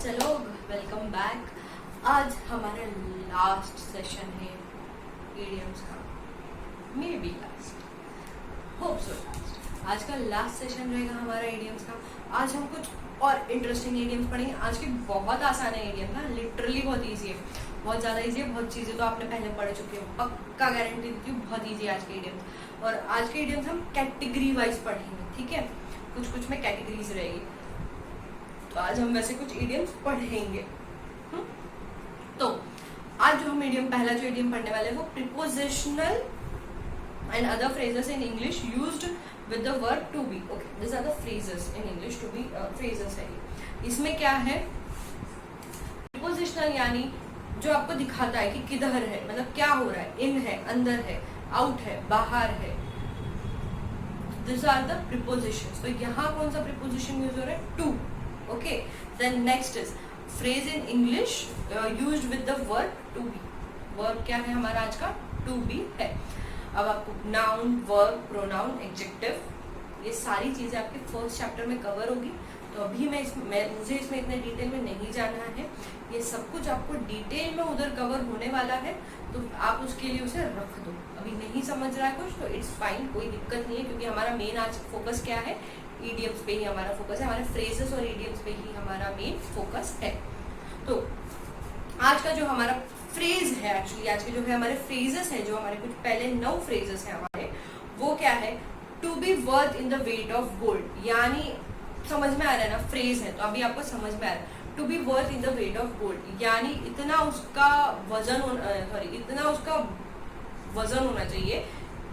चलो welcome back. आज हमारा लास्ट सेशन है ईडियम्स का, may be last, hope so last. आज का लास्ट सेशन रहेगा हमारा ईडियम्स का। आज हम कुछ और इंटरेस्टिंग ईडियम्स पढ़ेंगे। आज की बहुत आसान है ईडियम ना, लिटरली बहुत ईजी है, बहुत ज़्यादा ईजी है। बहुत चीज़ें तो आपने पहले पढ़ चुके हो, पक्का गारंटी देती हूँ, बहुत ईजी है आज के ईडियम्स। और आज के ईडियम्स हम कैटेगरी वाइज पढ़ेंगे, ठीक है। कुछ में कैटेगरीज रहेगी, तो आज हम वैसे कुछ इडियम्स पढ़ेंगे। तो आज जो हम इडियम, पहला जो इडियम पढ़ने वाले हैं वो prepositional and other phrases in English used with the verb to be. Okay, this are the phrases in English, to be phrases है। इसमें क्या है, प्रीपोजिशनल यानी जो आपको दिखाता है कि किधर है, मतलब क्या हो रहा है, इन है, अंदर है, आउट है, बाहर है। This are the prepositions. तो यहाँ कौन सा प्रीपोजिशन यूज हो रहा है, to. Okay, then next is phrase in English used with the verb to be. Verb क्या है हमारा आज का, to be है। अब आपको noun, verb, pronoun, adjective, ये सारी चीजें आपके फर्स्ट चैप्टर में कवर होगी। तो अभी मुझे इसमें इतने डिटेल में नहीं जाना है, ये सब कुछ आपको डिटेल में उधर कवर होने वाला है, तो आप उसके लिए उसे रख दो। अभी नहीं समझ रहा है कुछ तो इट्स फाइन, कोई दिक्कत नहीं है, क्योंकि हमारा मेन आज फोकस क्या है, ईडियम्स पे ही हमारा फोकस है, हमारे फ्रेजेस और ईडियम्स पे ही हमारा मेन फोकस है। तो आज का जो हमारा फ्रेज है, एक्चुअली आज के जो है हमारे फ्रेजेस है, जो हमारे कुछ पहले 9 फ्रेजेस हैं हमारे, वो क्या है, to be worth in the weight of gold. यानी समझ में आ रहा है ना, फ्रेज है तो अभी आपको समझ में आ रहा है। To be worth in the weight of gold यानी इतना उसका वजन होना चाहिए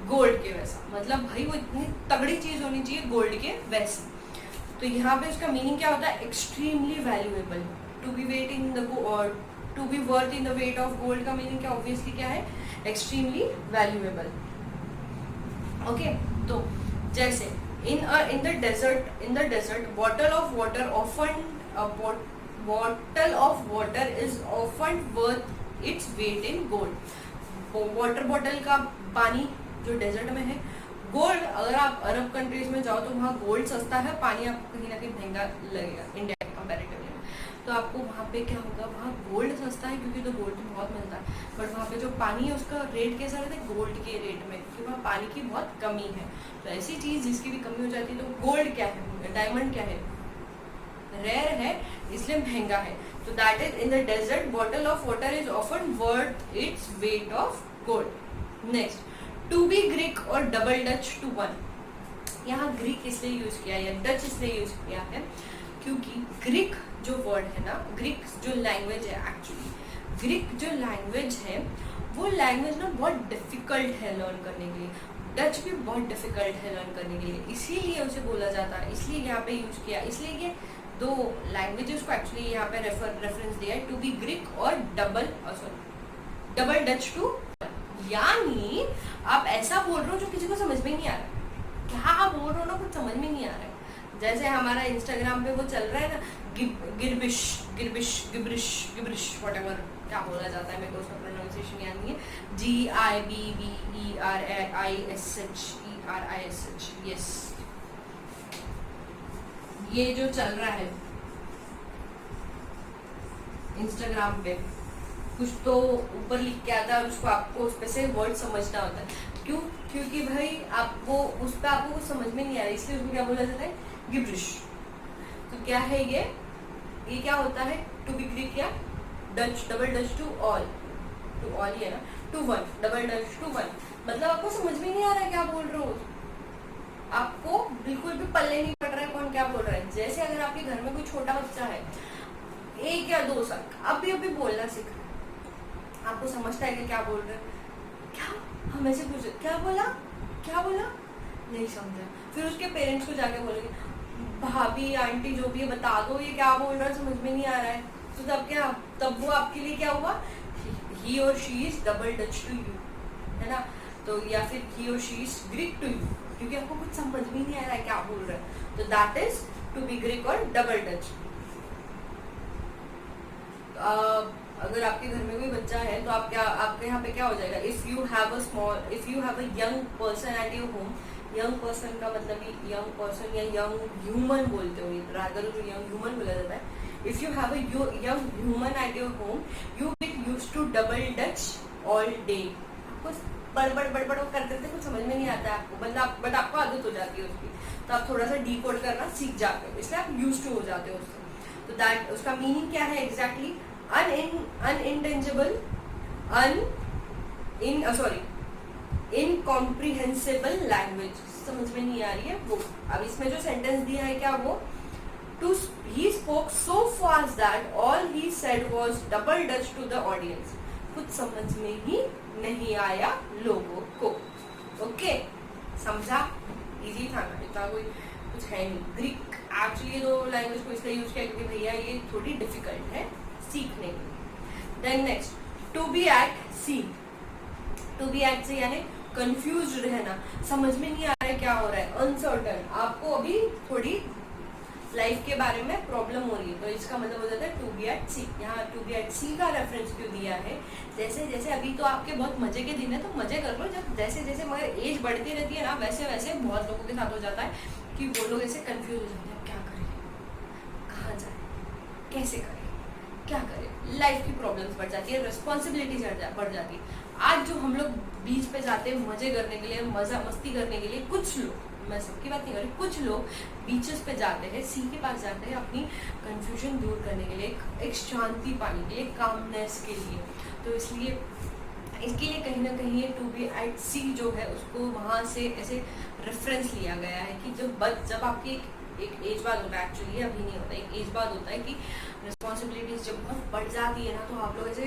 गोल्ड के वैसा, मतलब भाई वो इतनी तगड़ी चीज होनी चाहिए गोल्ड के वैसी। तो यहाँ पे उसका मीनिंग क्या होता है, extremely valuable. To be worth in the weight of gold का मीनिंग क्या, ऑब्वियसली क्या है, एक्सट्रीमली वैल्यूएबल। ओके, तो जैसे in the desert bottle of water is often worth its weight in gold. Water bottle का पानी जो डेजर्ट में है, गोल्ड, अगर आप अरब कंट्रीज में जाओ तो वहाँ गोल्ड सस्ता है, पानी आपको कहीं ना कहीं महंगा लगेगा इंडिया के कंपैरेटिवली। तो आपको वहाँ पे क्या होगा, वहाँ गोल्ड सस्ता है क्योंकि तो गोल्ड बहुत मिलता है, बट वहाँ पे जो पानी है उसका रेट कैसा रहता है, गोल्ड के रेट में, क्योंकि वहाँ पानी की बहुत कमी है। तो ऐसी चीज जिसकी भी कमी हो जाती है, तो गोल्ड क्या है, डायमंड क्या है, रेयर है, इसलिए महंगा है। तो that is in the desert bottle of water is often worth its weight of gold. Next, to be Greek और डबल डच टू वन। यहाँ ग्रीक इसलिए यूज किया है या डच इसलिए यूज किया है क्योंकि ग्रीक जो वर्ड है ना, ग्रीक जो लैंग्वेज है, एक्चुअली ग्रीक जो लैंग्वेज है वो लैंग्वेज ना बहुत डिफिकल्ट है लर्न करने के लिए। डच भी बहुत डिफिकल्ट है लर्न करने के लिए, इसीलिए उसे बोला जाता है, इसलिए यहाँ पे यूज किया। इसलिए ये 2 लैंग्वेजेस को एक्चुअली यहाँ पे रेफरेंस दिया है, टू बी ग्रीक और डबल डच टू। यानी आप ऐसा बोल रहे हो जो किसी को समझ में नहीं आ रहा, क्या बोल रहे हो ना, कुछ समझ में नहीं आ रहा है। जैसे हमारा इंस्टाग्राम पे वो चल रहा है ना, गिरबिश गिरबिश गिब्रिश गिब्रिश व्हाटएवर क्या बोला जाता है, मेरे को उसका प्रोनाउंसिएशन याद नहीं है, GIBBERISH, यस, ये जो चल रहा है इंस्टाग्राम पे, कुछ तो ऊपर लिख के आता है, उसको आपको उस पे से वर्ड समझना होता है। क्यों? क्योंकि भाई आपको उस पे आपको कुछ समझ में नहीं आ रहा, इसलिए उसको क्या बोला जाता है, गिब्रिश। तो क्या है ये क्या होता है, टू बी ग्रीक या Dutch, double Dutch to all ही है ना, to one, double Dutch to one, मतलब आपको समझ में नहीं आ रहा है क्या बोल रहे हो, आपको बिल्कुल भी पल्ले नहीं पड़ रहा है कौन क्या बोल रहा है। जैसे अगर आपके घर में कोई छोटा बच्चा है, 1 या 2 साल, अभी बोलना सीख रहा है, आपको समझता है कि क्या बोल रहे हैं, क्या हम ऐसे पूछे क्या बोला, नहीं समझा, फिर उसके पेरेंट्स को जाके बोलेंगे, भाभी आंटी जो भी है बता दो ये क्या बोल रहा है, समझ में नहीं आ रहा है। तो तब वो आपके लिए क्या हुआ, ही और she is double Dutch to you, है ना। तो या फिर ही और she is Greek to you, क्योंकि आपको कुछ समझ में नहीं आ रहा है क्या बोल रहा है। तो that is to be Greek और डबल डच। अगर आपके घर में कोई बच्चा है तो आपके यहाँ पे क्या हो जाएगा, if you have a young person at your home, young person का मतलब ही यंग पर्सन या यंग ह्यूमन बोलते हो, रादर जो यंग ह्यूमन बोला जाता है. If you have a young human at your home, you get used to double Dutch all day. आपको बड़बड़ बड़बड़ करते थे, कुछ समझ में नहीं आता है आपको, बट आपको आदत हो जाती है उसकी, तो आप थोड़ा सा डीकोड करना सीख जाते हो, इसलिए आप यूज्ड टू हो जाते हो उससे. तो दैट उसका मीनिंग क्या है एग्जैक्टली? अनइंटेंजिबल, incomprehensible language. समझ में नहीं आ रही है वो. अब इसमें जो सेंटेंस दिया है क्या, वो he spoke so fast that all he said was double dutch to the audience. कुछ समझ में ही नहीं आया लोगों को. ओके, समझा? इजी था ना, इतना कोई कुछ है नहीं. ग्रीक एक्चुअली दो लैंग्वेज को इसलिए यूज किया क्योंकि भैया ये थोड़ी डिफिकल्ट है सीखने के लिए. Then next, to be at sea. To be at sea यानी कंफ्यूज रहना, समझ में नहीं आ रहा है क्या हो रहा है, अनसर्टन. आपको अभी थोड़ी लाइफ के बारे में प्रॉब्लम हो रही है, तो इसका मतलब हो जाता है टू बी एट सी. यहाँ टू बी एट सी का रेफरेंस क्यों दिया है? जैसे जैसे अभी तो आपके बहुत मजे के दिन है, तो मजे कर लो. जब जैसे जैसे मगर एज बढ़ती रहती है ना, वैसे वैसे बहुत लोगों के साथ हो जाता है कि वो लोग ऐसे कंफ्यूज हो जाते हैं, क्या करें, कहाँ जाए, कैसे करें, क्या करें. लाइफ की प्रॉब्लम्स बढ़ जाती है, रिस्पॉन्सिबिलिटीज बढ़ जाती है. आज जो हम लोग बीच पे जाते हैं मजे करने के लिए, मस्ती करने के लिए, कुछ लोग, मैं सबकी बात नहीं कर रही, कुछ लोग बीचेस पे जाते हैं, सी के पास जाते हैं अपनी कंफ्यूजन दूर करने के लिए, एक शांति पाने के लिए, कामनेस के लिए. तो इसलिए इसके लिए कहीं ना कहीं ये टू बी एट सी जो है उसको वहाँ से ऐसे रेफरेंस लिया गया है कि जब आपकी एक एज बाद होता है, एक्चुअली अभी नहीं होता, एक एज बाद होता है कि रिस्पॉन्सिबिलिटीज जब बहुत बढ़ जाती है ना, तो आप लोग ऐसे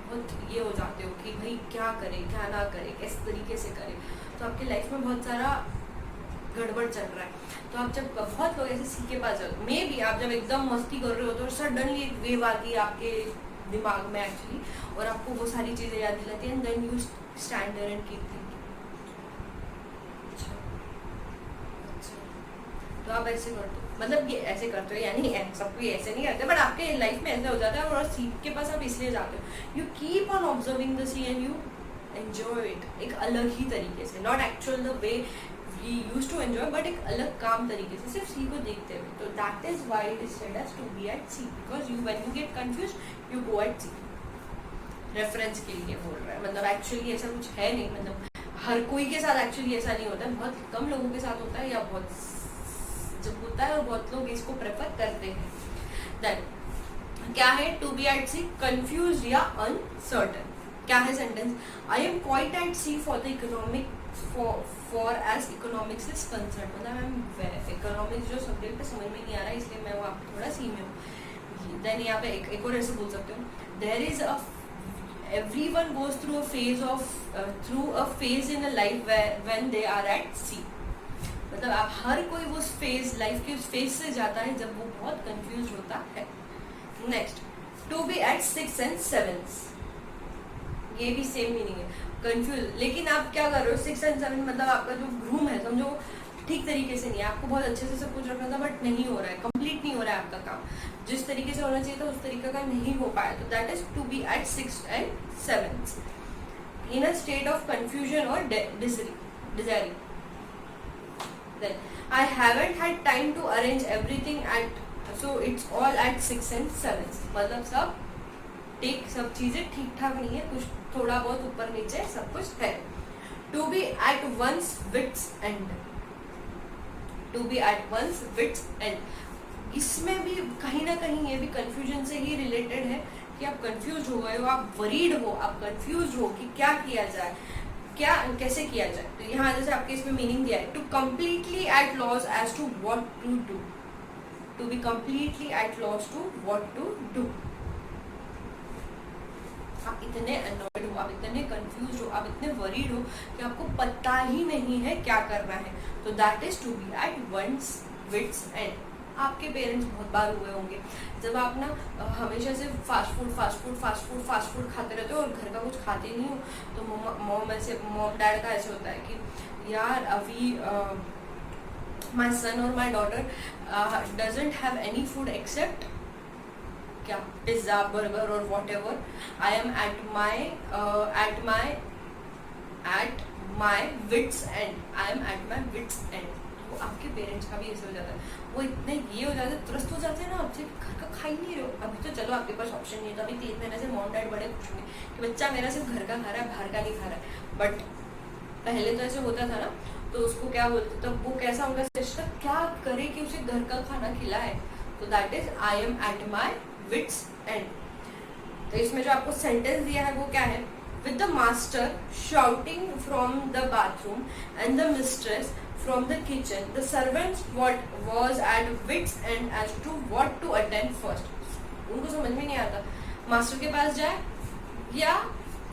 बहुत ये हो जाते हो कि भाई क्या करें, क्या ना करें, किस तरीके से करें. तो आपकी लाइफ में बहुत सारा गड़बड़ चल रहा है. तो आप जब बहुत लोग ऐसे सी के पास जाओ, मे भी आप जब एकदम मस्ती कर रहे हो तो सडनली एक वेव आती है आपके दिमाग में एक्चुअली, और आपको वो सारी चीजें याद दिलाती है, and then you stand there and keep thinking. तो आप ऐसे करते हो, मतलब ये ऐसे करते हो, यानी सब कोई ऐसे नहीं करते, बट आपके लाइफ में ऐसा हो जाता है. और सी के पास आप इसलिए जाते हो, you keep on observing the sea and you enjoy it एक अलग ही तरीके से, not actual the way we used to enjoy, but एक अलग काम तरीके से सिर्फ सी को देखते हुए. तो that is why it is said as to be at sea, because you when you get confused you go at sea. Reference के लिए बोल रहा है, मतलब एक्चुअली ऐसा कुछ है नहीं, मतलब हर कोई के साथ एक्चुअली ऐसा नहीं होता है, बहुत कम लोगों के साथ होता है, या बहुत जब होता है और बहुत लोग इसको प्रेफर करते हैं. देन क्या है to be at sea? Confuse या अनसर्टन. क्या है sentence? I am quite at sea for the economic for as economics is concern. मतलब मैं इकोनॉमिक्स जो सब्जेक्ट समझ में नहीं आ रहा है, इसलिए मैं वहाँ पे थोड़ा सी में हूँ. देन यहाँ पे एक और ऐसे बोल सकते हो, there is a everyone goes through a phase in a life when they are at sea. मतलब आप हर कोई वो फेज, लाइफ के उस फेज से जाता है जब वो बहुत कंफ्यूज होता है. Next, to be at 6 and 7, ये भी सेम मीनिंग है, कंफ्यूज. लेकिन आप क्या कर रहे हो 6 and 7, मतलब आपका जो ग्रूम है समझो ठीक तरीके से नहीं है, आपको बहुत अच्छे से सब कुछ रखना था, बट नहीं हो रहा है, कंप्लीट नहीं हो रहा है आपका काम, जिस तरीके से होना चाहिए था उस तरीके का नहीं हो पाया. तो that is to be at 6 and 7 in a state of confusion और desiring. Then I haven't had time to arrange everything so it's all at 6 and 7. मतलब सब चीजें ठीक ठाक नहीं है, कुछ थोड़ा बहुत ऊपर नीचे सब कुछ है. To be at one's wit's end. To be at one's wit's end. इसमें भी कहीं ना कहीं ये भी कंफ्यूजन से ही रिलेटेड है कि आप कंफ्यूज हो गए हो, आप वरीड हो, आप कंफ्यूज हो कि क्या किया जाए, क्या कैसे किया जाए. तो यहाँ जैसे आपके इसमें मीनिंग दिया है, to completely at loss as to what to do. To be completely at loss to what to do. आप इतने अनॉयड हो, आप इतने कंफ्यूज हो, आप इतने वरीड हो कि आपको पता ही नहीं है क्या करना है. तो that is to be at one's wits end. आपके पेरेंट्स बहुत बार हुए होंगे जब आप ना हमेशा से फास्ट फूड खाते रहते हो और घर का कुछ खाते नहीं हो, तो मॉम डैड का ऐसे होता है कि यार अभी माई सन और my daughter doesn't have any food except क्या पिज्जा बर्गर और whatever. I am at my wits end, I am at my wits end. वो आपके पेरेंट्स का भी ऐसे हो जाता है, वो इतने ये हो जाते हैं, त्रस्त हो जाते हैं ना आपसे, घर का खा ही नहीं रहे हो। अभी तो चलो आपके पास ऑप्शन नहीं है, तो अभी 3 महीने से मॉम डैड बड़े खुश होंगे कि बच्चा मेरा सिर्फ घर का खा रहा है, बाहर का नहीं खा रहा है। बट पहले तो ऐसे होता था ना, तो उसको क्या बोलते, तब वो कैसा उनका सिस्टम क्या करे कि उसे घर का खाना खिलाए। तो that is I am at my wits end. तो इसमें जो आपको सेंटेंस दिया है वो क्या है, with the master shouting from the bathroom and the mistress from the kitchen, the servants was at wits end as to what to attend first। उनको समझ में नहीं आता मास्टर के पास जाए या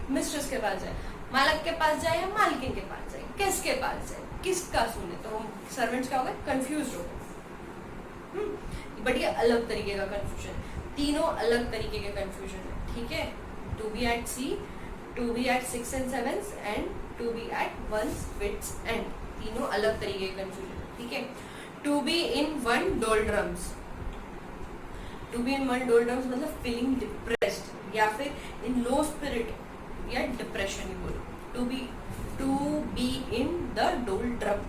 मिस्ट्रेस के पास जाए, मालक के पास जाए या मालकिन के पास जाए, किसके पास जाए, किसका सुने। तो सर्वेंट्स क्या हो गए, कंफ्यूज हो गए। बट ये अलग तरीके का कंफ्यूजन, तीनों अलग तरीके के कंफ्यूजन है, ठीक है। To be at sea, to be at 6 and 7 and to be at one's wits end, तीनों अलग तरीके के कंफ्यूजन, ठीक है। To be in one doldrums, to be in one doldrums मतलब फीलिंग डिप्रेस्ड या फिर इन लो स्पिरिट या डिप्रेशन ही बोलो। To be in the doldrum,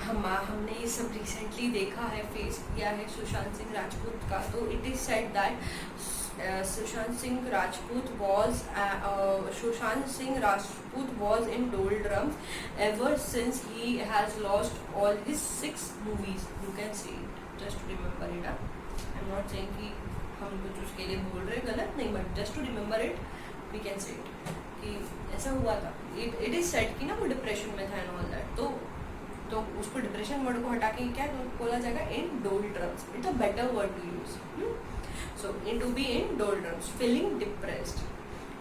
हमने ये सब रिसेंटली देखा है, फेस किया है सुशांत सिंह राजपूत का। तो it is said that Sushant Singh Rajput was in doldrums ever since he has lost all his 6 movies। You can see it, just remember it। I'm not saying कि हम कुछ उसके लिए बोल रहे गलत नहीं, but just to remember it we can say it कि ऐसा हुआ था। it is said कि ना वो डिप्रेशन में था and all that। तो उसको डिप्रेशन वर्ड को हटा के क्या बोला जाएगा, in doldrums. It's a better word to use. So to be in doldrums, feeling depressed.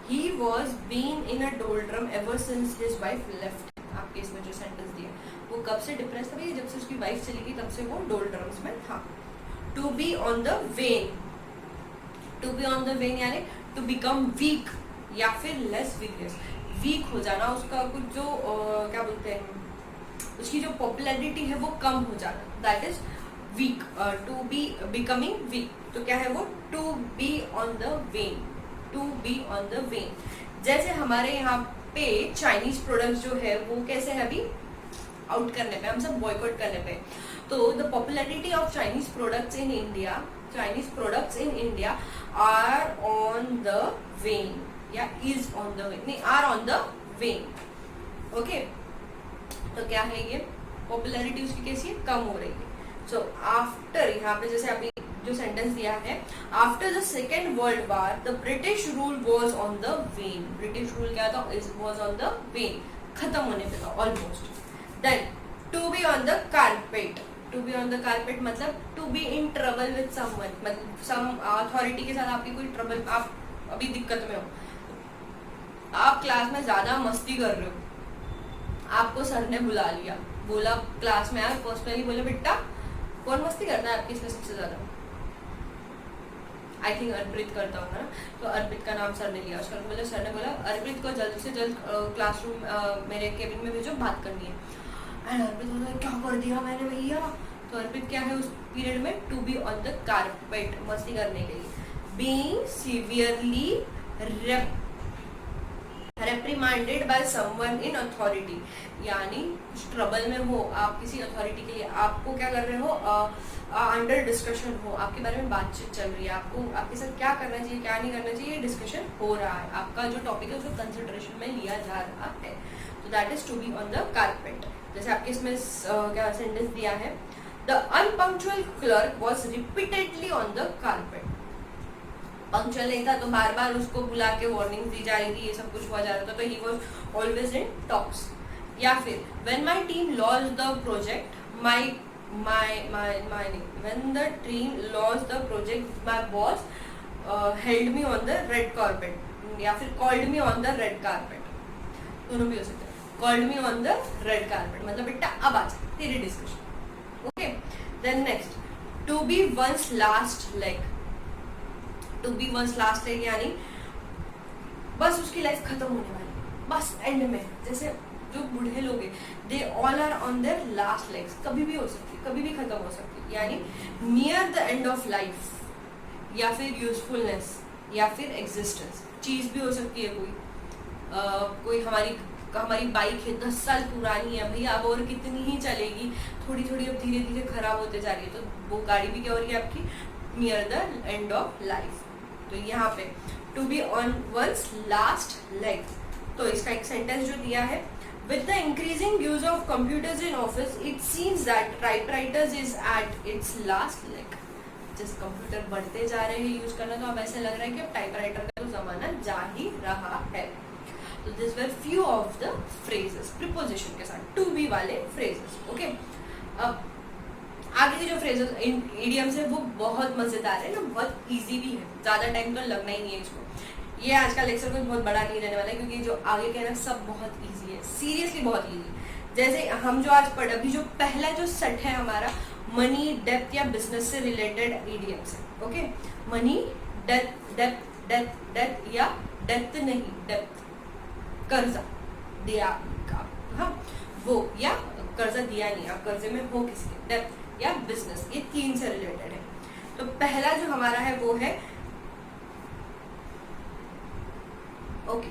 He was being in a doldrum ever since his wife left। आपके इसमें जो सेंटेंस दिया वो कब से डिप्रेस था, जब से उसकी वाइफ चली गई तब से वो डोल्ड्रम्स में था। To be on the wane, to be on the wane यानी to become weak या फिर less vigorous। वीक हो जाना, उसका कुछ जो क्या बोलते हैं, उसकी जो पॉपुलैरिटी है वो कम हो जाना, that is weak. To be becoming weak, तो क्या है वो, to be on the wane, to be on the wane. जैसे हमारे यहाँ पे चाइनीज प्रोडक्ट्स जो है वो कैसे है अभी आउट करने पे, हम सब बॉयकॉट करने पे। तो the popularity of Chinese products in India, Chinese products in India are on the wane या इज ऑन द वेन, नहीं are on the wane, okay. तो क्या है ये, पॉपुलैरिटी उसकी कैसी है, कम हो रही है। सो आफ्टर, यहाँ पे जैसे अभी जो सेंटेंस दिया है, after the second world war the British rule was on the when. British rule क्या था, वॉज ऑन द वेन, खत्म होने पे था almost. Then to be on the carpet, to be on the carpet मतलब to be in trouble with someone, मतलब some authority के साथ आपकी कोई ट्रबल, आप अभी दिक्कत में हो, आप क्लास में ज्यादा मस्ती कर रहे हो, आपको सर ने बुला लिया, बोला क्लास में आया, पर्सनली बोले बेटा कौन मस्ती करता है आपकी इसमें सबसे ज्यादा, आई थिंक अर्पित करता होगा ना। तो अर्पित का नाम सर ने लिया, उसका बोले, सर ने बोला अर्पित को जल्द से जल्द क्लासरूम मेरे केबिन में भेजो, बात करनी है। एंड अर्पित बोला क्या कर दिया मैंने भैया। तो अर्पित क्या है उस पीरियड में, to be on the carpet, मस्ती करने के लिए। Being severely reprimanded by someone in authority, यानी कुछ ट्रबल में हो आप किसी अथॉरिटी के लिए, आपको क्या कर रहे हो, अंडर डिस्कशन हो, आपके बारे में बातचीत चल रही है, आपको आपके साथ क्या करना चाहिए क्या नहीं करना चाहिए, डिस्कशन हो रहा है, आपका जो टॉपिक है उसको कंसिडरेशन में लिया जा रहा है। तो that is to be on the carpet. जैसे आपके इसमें क्या सेंटेंस दिया है, the unpunctual clerk was repeatedly on the carpet. Punctual नहीं था तो बार बार उसको बुला के वार्निंग दी जाएगी, ये सब कुछ हुआ जा रहा था, तो he was always in talks. या फिर when my team lost the project, when the team lost the project my boss held me on the red carpet, या फिर called me on the red carpet, दोनों भी हो सकते हैं। Called me on the red carpet मतलब बेटा अब आ जा तेरी discussion, okay. Then next, to be one's last leg, to be one's last leg यानी बस उसकी लाइफ खत्म होने वाली, बस एंड में। जैसे जो बूढ़े लोग हैं, they all are on their last legs, कभी भी हो सकती है, कभी भी खत्म हो सकती है, यानी near the end of life, या फिर यूजफुलनेस, या फिर एग्जिस्टेंस। चीज भी हो सकती है कोई हमारी हमारी बाइक है 10 साल पुरानी है भैया, अब और कितनी ही चलेगी, थोड़ी थोड़ी अब धीरे धीरे खराब होते जा रही है, तो वो गाड़ी भी क्या हो रही है आपकी near the end of life. तो यहाँ पे to be on one's last leg, तो इसका एक सेंटेंस जो दिया है, with the increasing use of computers in office it seems that typewriters is at its last leg। जिस कंप्यूटर बढ़ते जा रहे हैं यूज करना, तो अब ऐसे लग रहा है कि अब टाइपराइटर का तो जमाना जा ही रहा है। तो this were few of the phrases preposition के साथ टू बी वाले फ्रेजेस। ओके, अब आगे के जो फ्रेजेस इडियम्स है वो बहुत मजेदार है ना, बहुत इजी भी है, ज्यादा टाइम तो लगना ही नहीं है इसको। ये आज का लेक्चर कोई बहुत बड़ा नहीं रहने वाला है, क्योंकि जो आगे के ना सब बहुत इजी है, सीरियसली बहुत इजी। जैसे हम जो आज पढ़, अभी जो पहला जो सेट है हमारा मनी, डेप्थ या बिजनेस से रिलेटेड इडियम्स है। Okay, money, depth, depth, depth, depth या डेप्थ नहीं, डेप्थ, कर्जा दिया का, हाँ वो, या कर्जा दिया नहीं, आप कर्जे में हो किसके, डेप्थ या बिजनेस, ये तीन से रिलेटेड है। तो पहला जो हमारा है वो है ओके,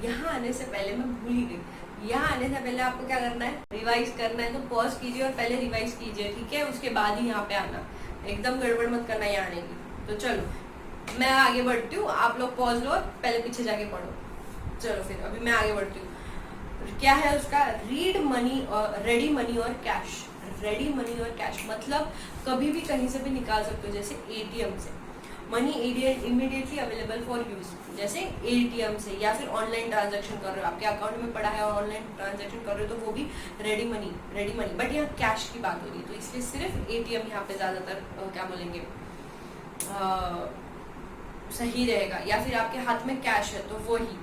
यहाँ आने से पहले मैं भूल ही गई, यहाँ आने से पहले आपको क्या करना है, रिवाइज करना है, तो पॉज कीजिए और पहले रिवाइज कीजिए, ठीक है, उसके बाद ही यहाँ पे आना, एकदम गड़बड़ मत करना यहाँ आने की। तो चलो मैं आगे बढ़ती हूँ, आप लोग पॉज लो और पहले पीछे जाके पढ़ो। चलो फिर अभी मैं आगे बढ़ती हूँ। क्या है उसका, रीड मनी और रेडी मनी और कैश। रेडी मनी और कैश मतलब कभी भी कहीं से भी निकाल सकते हो, जैसे एटीएम से। Money immediately available for use, जैसे एटीएम से, या फिर ऑनलाइन ट्रांजैक्शन कर रहे हो, आपके अकाउंट में पड़ा है और ऑनलाइन ट्रांजैक्शन कर रहे हो, तो वो भी रेडी मनी। बट यहाँ कैश की बात हो रही है, तो इसलिए सिर्फ एटीएम यहाँ पे ज्यादातर क्या बोलेंगे सही रहेगा, या फिर आपके हाथ में कैश है तो वो ही।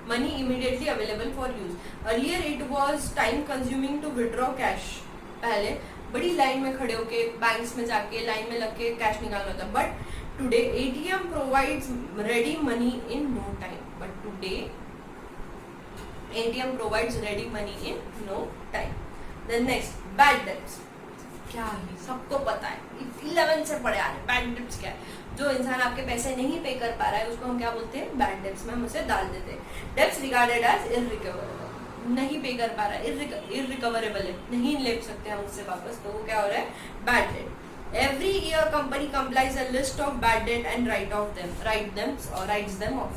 Money immediately available for use. Earlier it was time consuming to withdraw cash, पहले बड़ी लाइन में खड़े होके बैंक्स में जाके लाइन में लग के कैश निकालना होता है, but today ATM provides ready money in no time. But today ATM provides ready money in no time. Then next, bad debts. क्या है, सबको पता है, 11 से पढ़े आ रहे। बैड डेब्ट्स क्या है, जो इंसान आपके पैसे नहीं पे कर पा रहा है उसको हम क्या बोलते हैं, बैड डेब्ट्स में हम उसे डाल देते हैं। डेब्ट्स रिगार्डेड एज इररिकवरेबल, नहीं पे कर पा रहा है, इररिकवरेबल है, नहीं ले सकते हम उससे वापस, तो वो क्या हो रहा है, bad debt. Every year company compiles a list of bad debt and writes them off.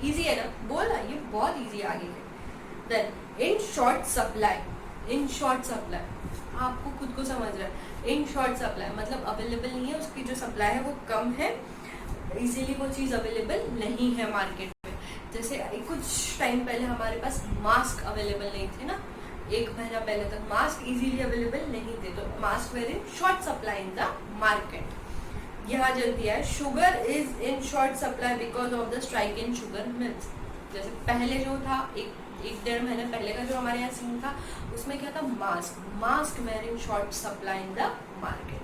Easy है ना, बोला ये बहुत इजी है आगे के। Then in short supply, in short supply आपको खुद को समझ रहा है, इन शॉर्ट सप्लाई मतलब अवेलेबल नहीं है, उसकी जो सप्लाई है वो कम है, इजीली वो चीज अवेलेबल नहीं है मार्केट में। जैसे कुछ टाइम पहले हमारे पास मास्क अवेलेबल नहीं थे ना, 1 महीना पहले तक मास्क इजीली अवेलेबल नहीं थे, तो mask were in short supply in the market. यहाँ जो दिया है, sugar is in short supply because of the strike in sugar mills. जैसे पहले जो था, एक 1.5 महीने पहले का जो हमारे यहाँ सीन था, उसमें क्या था, mask were in short supply in the market.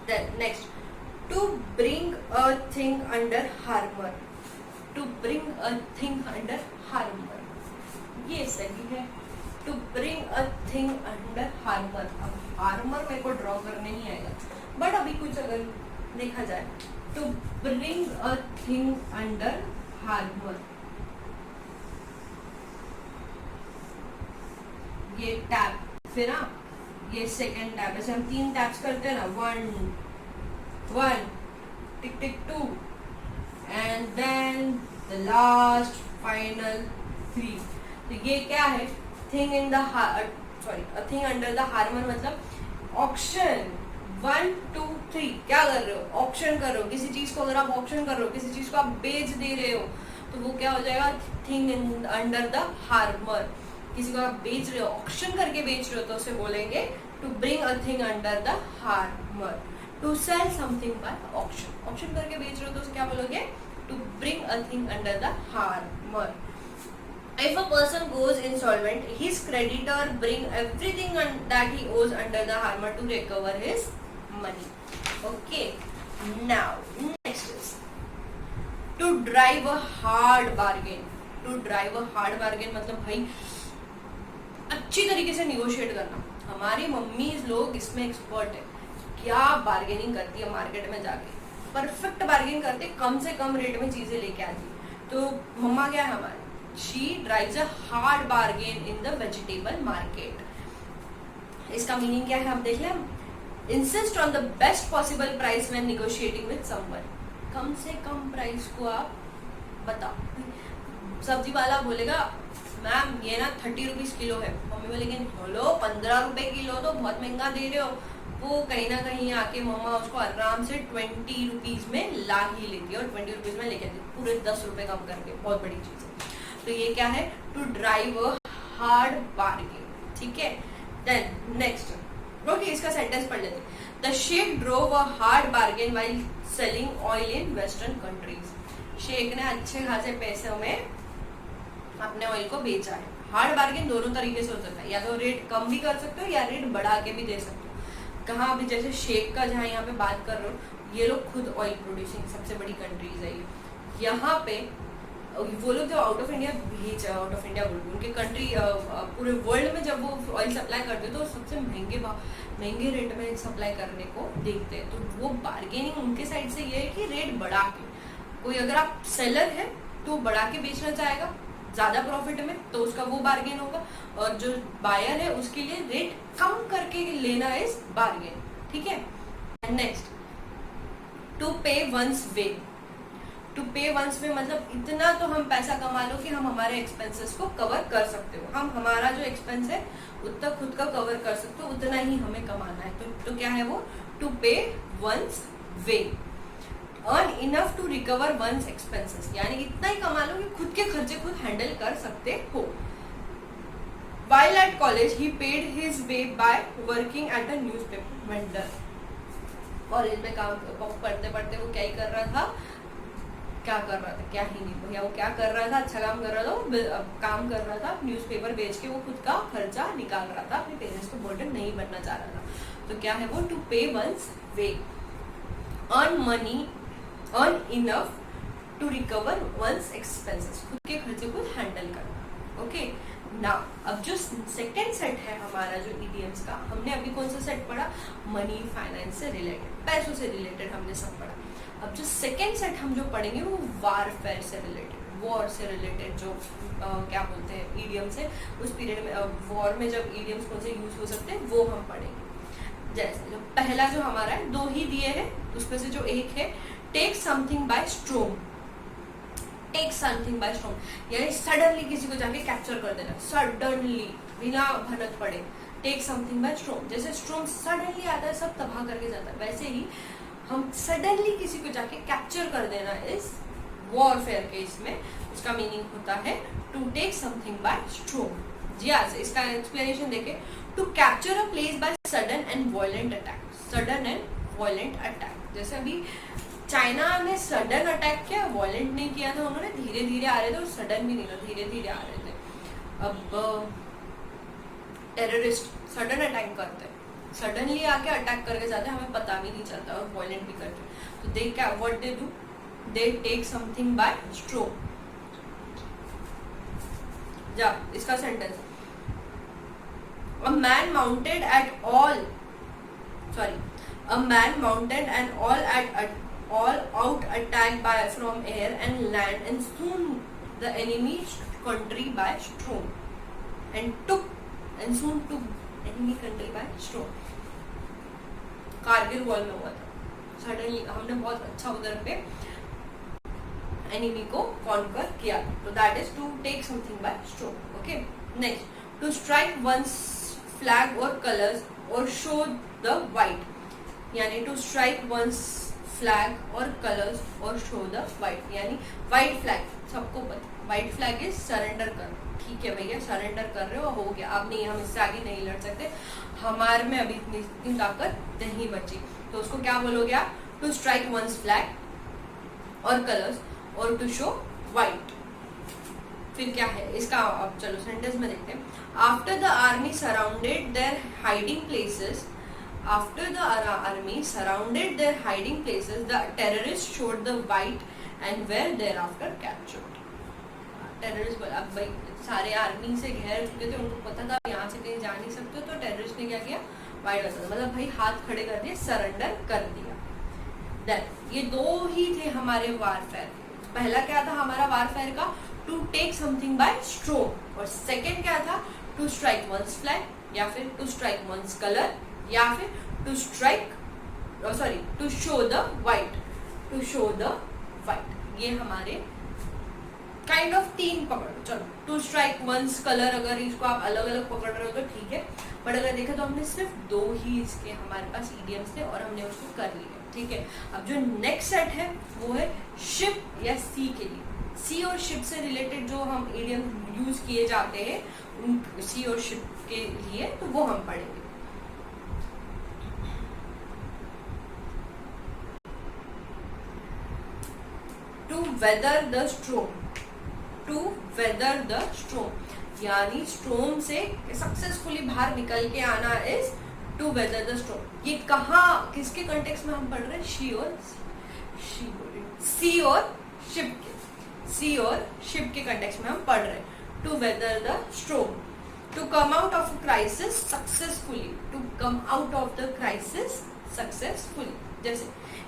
Then next, to bring a thing under Harmer. To bring a thing under hammer, ये सही है। To bring a thing under Harmer. अब हार्मर मेरे को ड्रॉ करने नहीं आएगा, बट अभी कुछ अगर देखा जाए, to bring a thing under hammer, ये टैप, फिर ना ये सेकेंड टैप, ऐसे हम 3 टैप्स करते हैं ना, 1 tick tick 2 and then the last final 3। तो ये क्या है, thing in the thing under the hammer मतलब ऑक्शन। 1 2 3 क्या कर रहे हो, ऑक्शन कर रहे हो किसी चीज को। अगर आप ऑक्शन कर रहे हो किसी चीज को, आप बेच दे रहे हो, तो वो क्या हो जाएगा, thing in under the Harmer. किसी को आप बेच रहे हो, ऑक्शन करके बेच रहे हो, तो उसे बोलेंगे to bring a thing under the hammer. To sell something by auction, auction करके बेच रहे हो तो उसे क्या बोलोगे, to bring a thing under the hammer. If a person goes insolvent, his creditor bring everything that he owes under the harmer to recover his money. Okay. Now, next is to drive a hard bargain. To drive a hard bargain मतलब भाई अच्छी तरीके से negotiate करना। हमारी mummy लोग इसमें expert है, क्या बार्गेनिंग करती है मार्केट में जाके, परफेक्ट बार्गेनिंग करते, कम से कम रेट में चीजें लेके आती। तो मम्मा क्या है हमारी, she drives a hard bargain in the vegetable market. इसका मीनिंग क्या है आप देख लें, insist on the best possible price when negotiating with someone. कम से कम प्राइस को आप बताओ। सब्जी वाला बोलेगा मैम ये ना 30 रुपीज किलो है, मम्मी बोलेगी बोलो 15 रुपए किलो तो बहुत महंगा दे रहे हो। वो कहीं ना कहीं आके मम्मा उसको आराम से 20 रुपीज में ला ही लेती है और 20 रुपीज में लेके आती है, पूरे 10 रुपए कम करके। बहुत बड़ी चीज है। तो ये क्या है, to drive a hard bargain. ठीक है, देन नेक्स्ट ओके, इसका सेंटेंस पढ़ लेते हैं। The sheikh drove a hard bargain while selling oil in western countries. शेख ने अच्छे खासे पैसों में अपने ऑयल को बेचा है। हार्ड बार्गेन दोनों तरीके से हो सकता है, या तो रेट कम भी कर सकते हो या रेट बढ़ा के भी दे सकते हो। कहाँ अभी जैसे शेख का जहाँ यहाँ पे बात कर रहे हो, ये लोग खुद ऑयल प्रोड्यूसिंग सबसे बड़ी कंट्रीज है। यहाँ पे वो लोग जो आउट ऑफ इंडिया भेज, आउट ऑफ इंडिया बोल, उनके कंट्री पूरे वर्ल्ड में जब वो ऑयल सप्लाई करते हैं तो सबसे महंगे रेट में सप्लाई करने को देखते हैं। तो वो बार्गेनिंग उनके साइड से ये है कि रेट बढ़ा के, कोई अगर आप सेलर है तो बढ़ा के बेचना चाहेगा ज्यादा प्रॉफिट में, तो उसका वो बार्गेन होगा, और जो बायर है उसके लिए रेट कम करके लेना इज बार्गेन। ठीक है, next to pay one's way. To pay one's वे मतलब इतना तो हम पैसा कमा लो कि हम हमारे एक्सपेंसेस को कवर कर सकते हो। हम हमारा जो एक्सपेंस है उतना खुद का कवर कर सकते हो, उतना ही हमें कमाना है। तो क्या है वो, to pay one's way. Earn enough to recover one's expenses, यानी इतना ही कमा लो कि खुद के खर्चे खुद हैंडल कर सकते हो। While at college, he paid his way by working at a newspaper vendor. College में काम पढ़ते पढ़ते वो क्या ही कर रहा था, क्या कर रहा था, क्या ही नहीं भैया, वो क्या कर रहा था, अच्छा काम कर रहा था, वो काम कर रहा था, न्यूज़पेपर बेच के वो खुद का खर्चा निकाल रहा था, अपने पेरेंट्स को बर्डन नहीं बनना चाह रहा था। तो क्या है वो, to pay one's way. Earn money, earn enough to recover one's expenses, खुद के खर्चे को हैंडल करना। ओके ना, अब जो सेकेंड सेट है हमारा जो ईडीएम्स का, हमने अभी कौन सा सेट पढ़ा, मनी फाइनेंस से रिलेटेड, पैसों से रिलेटेड हमने सब पढ़ा। अब जो सेकेंड सेट हम जो पढ़ेंगे वो वारफेयर से रिलेटेड, वॉर से रिलेटेड, जो क्या बोलते हैं ईडीएम्स है, उस पीरियड में वॉर में जब ईडीएम्स कौन से यूज हो सकते हैं वो हम पढ़ेंगे। जैसे जो पहला जो हमारा है, दो ही दिए हैं, उसमें से जो एक है, take something by storm. Take something by storm यानी सडनली किसी को जाके कैप्चर कर देना, सडनली बिना भनक पड़े। टेक समथिंग बाय स्ट्रोम, जैसे स्ट्रोम सडनली आता है सब तबाह करके जाता है, वैसे ही हम सडनली किसी को जाके कैप्चर कर देना इस वॉरफेयर के इसमें उसका मीनिंग होता है to take something by storm. जी हाँ, इसका एक्सप्लेनेशन देखे, to capture a place by sudden and violent attack. Sudden and violent attack, जैसे अभी चाइना ने सडन अटैक किया, वॉयलेंट नहीं किया था उन्होंने, धीरे धीरे आ रहे थे, और सडन भी नहीं था, धीरे धीरे आ रहे थे। अब टेररिस्ट सडन अटैक करते हैं, सडनली आके अटैक करके जाते हैं, हमें पता भी नहीं चलता, और वॉयलेंट भी करते हैं। तो दे क्या, what they do, they take something by storm. जा इसका sentence, a man mounted at all, sorry, a man mounted and all out attack by from air and land, and soon the enemy country by storm, and soon took enemy country by storm। Kargil war में हुआ था, suddenly हमने बहुत अच्छा उधर पे enemy को conquer किया, तो that is to take something by storm. Okay, next, to strike one's flag और कलर्स और शो द वाइट, यानी टू स्ट्राइक वंस फ्लैग और कलर्स और शो द वाइट, यानी वाइट फ्लैग सबको पता, वाइट फ्लैग इज सरेंडर कर, ठीक है भैया सरेंडर कर रहे हो गया, आप नहीं, हम इससे आगे नहीं लड़ सकते, हमारे में अभी इतनी ताकत नहीं बची, तो उसको क्या बोलोगे आप, टू स्ट्राइक वंस फ्लैग और कलर्स और टू शो वाइट। फिर क्या है इसका, अब चलो सेंटेंस में देखते हैं। After the army surrounded their hiding places, after the army surrounded their hiding places, the terrorists showed the white and were thereafter captured। Terrorist बोला, अब भाई सारे आर्मी से घेर चुके थे, उनको पता था यहाँ से कहीं जा नहीं सकते, तो टेररिस्ट ने क्या किया, वाइट बता, मतलब भाई हाथ खड़े कर दिए, सरेंडर कर दिया। देन ये दो ही थे हमारे वारफेयर, पहला क्या था हमारा वारफेयर का, to take something by storm, और सेकेंड क्या था, टू स्ट्राइक वंस फ्लैग या फिर टू स्ट्राइक वंस कलर या फिर to strike to show the white, to show the white. ये हमारे काइंड ऑफ तीन पकड़ो। चलो टू स्ट्राइक वंस कलर, अगर इसको आप अलग अलग पकड़ रहे हो तो ठीक है, बट अगर देखा तो हमने सिर्फ दो ही इसके हमारे पास इडियम्स थे और हमने उसको कर लिया, ठीक है। अब जो नेक्स्ट सेट है वो है शिप या सी के लिए। सी और शिप से रिलेटेड जो हम इडियम यूज किए जाते हैं उन सी और शिप के लिए, तो वो हम पढ़ेंगे। To weather the storm, to weather the storm यानी स्ट्रोम से सक्सेसफुली बाहर निकल के आना is to weather the storm. ये कहाँ किसके कंटेक्स्ट में हम पढ़ रहे हैं, सी और शिप के, सी और शिप के कंटेक्स्ट में हम पढ़ रहे हैं। To weather the storm, to come out of crisis successfully, to come out of the crisis successfully. जैसे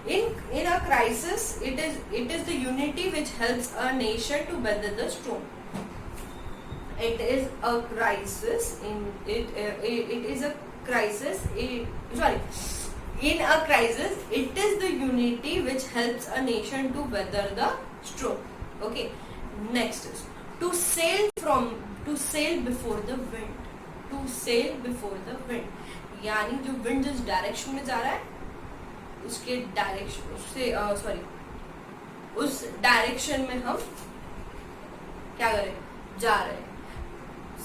in a crisis it is the unity which helps a nation to weather the storm. It is a crisis in a crisis it is the unity which helps a nation to weather the storm. Okay, next is to sail before the wind, to sail before the wind यानी जो wind जिस direction में जा रहा है उसके direction उस direction में हम क्या करें, जा रहे हैं।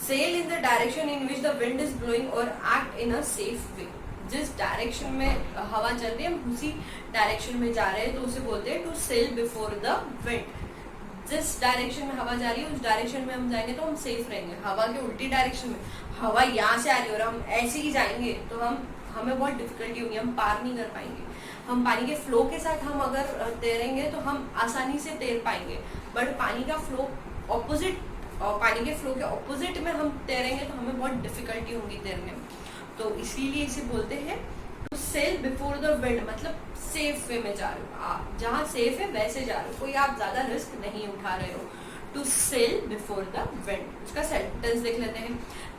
Sail in the direction in which the wind is blowing और act in a safe way. जिस डायरेक्शन में हवा चल रही है हम उसी डायरेक्शन में जा रहे हैं, तो उसे बोलते हैं to sail before the wind. जिस डायरेक्शन में हवा जा रही है उस डायरेक्शन में हम जाएंगे तो हम सेफ रहेंगे। हवा के उल्टी डायरेक्शन में हवा यहाँ से आ रही है और हम ऐसे ही जाएंगे तो हमें बहुत डिफिकल्टी होगी, हम पार नहीं कर पाएंगे। हम पानी के फ्लो के साथ हम अगर तैरेंगे तो हम आसानी से तैर पाएंगे, बट पानी के फ्लो के ऑपोजिट में हम तैरेंगे तो हमें बहुत डिफिकल्टी होगी तैरने में। तो इसीलिए इसे बोलते हैं to sail before the wind, मतलब सेफ वे में जा रहे हो आप, जहाँ सेफ है वैसे जा रहे हो, कोई आप ज्यादा रिस्क नहीं उठा रहे हो। To sail before the wind, उसका सेंटेंस देख लेते हैं।